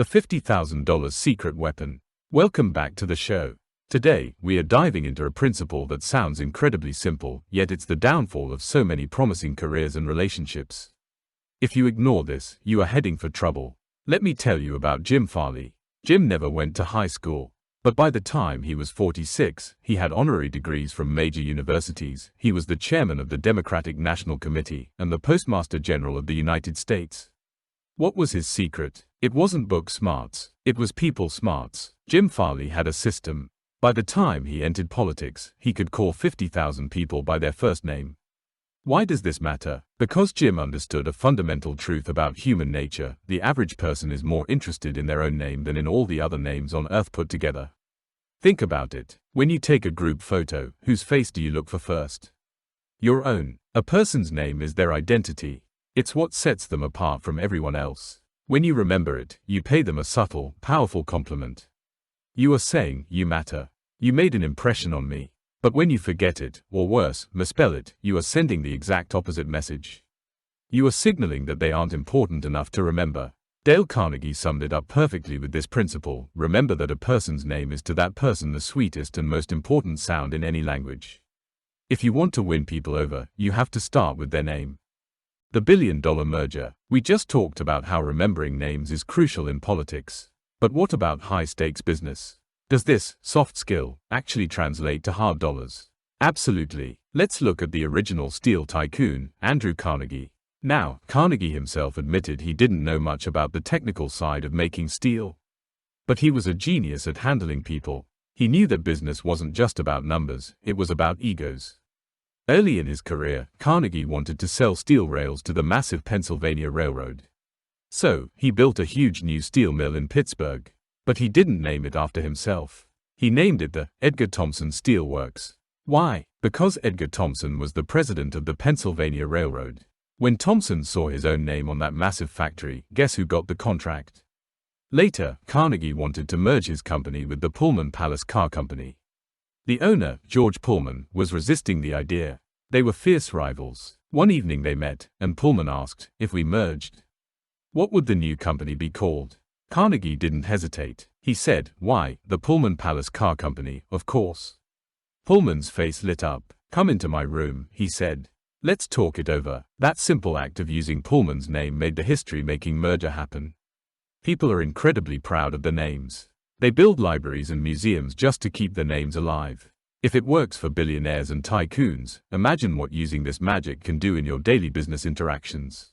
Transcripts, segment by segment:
The $50,000 secret weapon. Welcome back to the show. Today, we are diving into a principle that sounds incredibly simple, yet it's the downfall of so many promising careers and relationships. If you ignore this, you are heading for trouble. Let me tell you about Jim Farley. Jim never went to high school, but by the time he was 46, he had honorary degrees from major universities. He was the chairman of the Democratic National Committee and the Postmaster General of the United States. What was his secret? It wasn't book smarts, it was people smarts. Jim Farley had a system. By the time he entered politics, he could call 50,000 people by their first name. Why does this matter? Because Jim understood a fundamental truth about human nature: the average person is more interested in their own name than in all the other names on earth put together. Think about it. When you take a group photo, whose face do you look for first? Your own. A person's name is their identity. It's what sets them apart from everyone else. When you remember it, you pay them a subtle, powerful compliment. You are saying, "You matter. You made an impression on me." But when you forget it, or worse, misspell it, you are sending the exact opposite message. You are signaling that they aren't important enough to remember. Dale Carnegie summed it up perfectly with this principle: remember that a person's name is to that person the sweetest and most important sound in any language. If you want to win people over, you have to start with their name. The billion-dollar merger. We just talked about how remembering names is crucial in politics. But what about high-stakes business? Does this soft skill actually translate to hard dollars? Absolutely. Let's look at the original steel tycoon, Andrew Carnegie. Now, Carnegie himself admitted he didn't know much about the technical side of making steel. But he was a genius at handling people. He knew that business wasn't just about numbers, it was about egos. Early in his career, Carnegie wanted to sell steel rails to the massive Pennsylvania Railroad. So, he built a huge new steel mill in Pittsburgh. But he didn't name it after himself. He named it the Edgar Thomson Steel Works. Why? Because Edgar Thomson was the president of the Pennsylvania Railroad. When Thomson saw his own name on that massive factory, guess who got the contract? Later, Carnegie wanted to merge his company with the Pullman Palace Car Company. The owner, George Pullman, was resisting the idea. They were fierce rivals. One evening they met, and Pullman asked, "If we merged, what would the new company be called?" Carnegie didn't hesitate. He said, "Why, the Pullman Palace Car Company, of course." Pullman's face lit up. "Come into my room," he said. "Let's talk it over." That simple act of using Pullman's name made the history-making merger happen. People are incredibly proud of their names. They build libraries and museums just to keep their names alive. If it works for billionaires and tycoons, imagine what using this magic can do in your daily business interactions.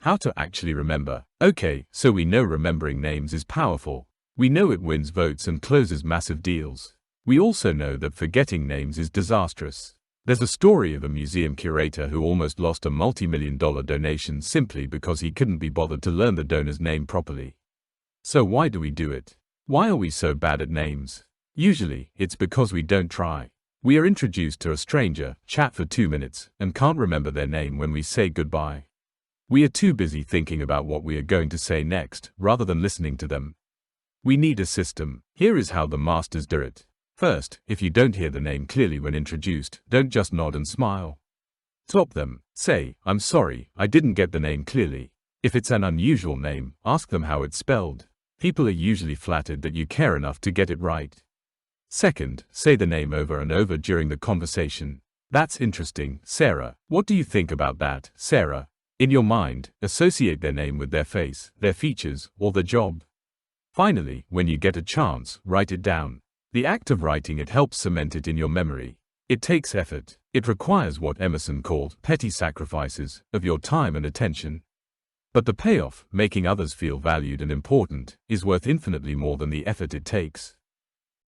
How to actually remember. Okay, so we know remembering names is powerful. We know it wins votes and closes massive deals. We also know that forgetting names is disastrous. There's a story of a museum curator who almost lost a multi-million-dollar donation simply because he couldn't be bothered to learn the donor's name properly. So why do we do it? Why are we so bad at names? Usually, it's because we don't try. We are introduced to a stranger, chat for 2 minutes, and can't remember their name when we say goodbye. We are too busy thinking about what we are going to say next, rather than listening to them. We need a system. Here is how the masters do it. First, if you don't hear the name clearly when introduced, don't just nod and smile. Stop them. Say, "I'm sorry, I didn't get the name clearly." If it's an unusual name, ask them how it's spelled. People are usually flattered that you care enough to get it right. Second, say the name over and over during the conversation. "That's interesting, Sarah. What do you think about that, Sarah?" In your mind, associate their name with their face, their features, or their job. Finally, when you get a chance, write it down. The act of writing it helps cement it in your memory. It takes effort. It requires what Emerson called petty sacrifices of your time and attention. But the payoff, making others feel valued and important, is worth infinitely more than the effort it takes.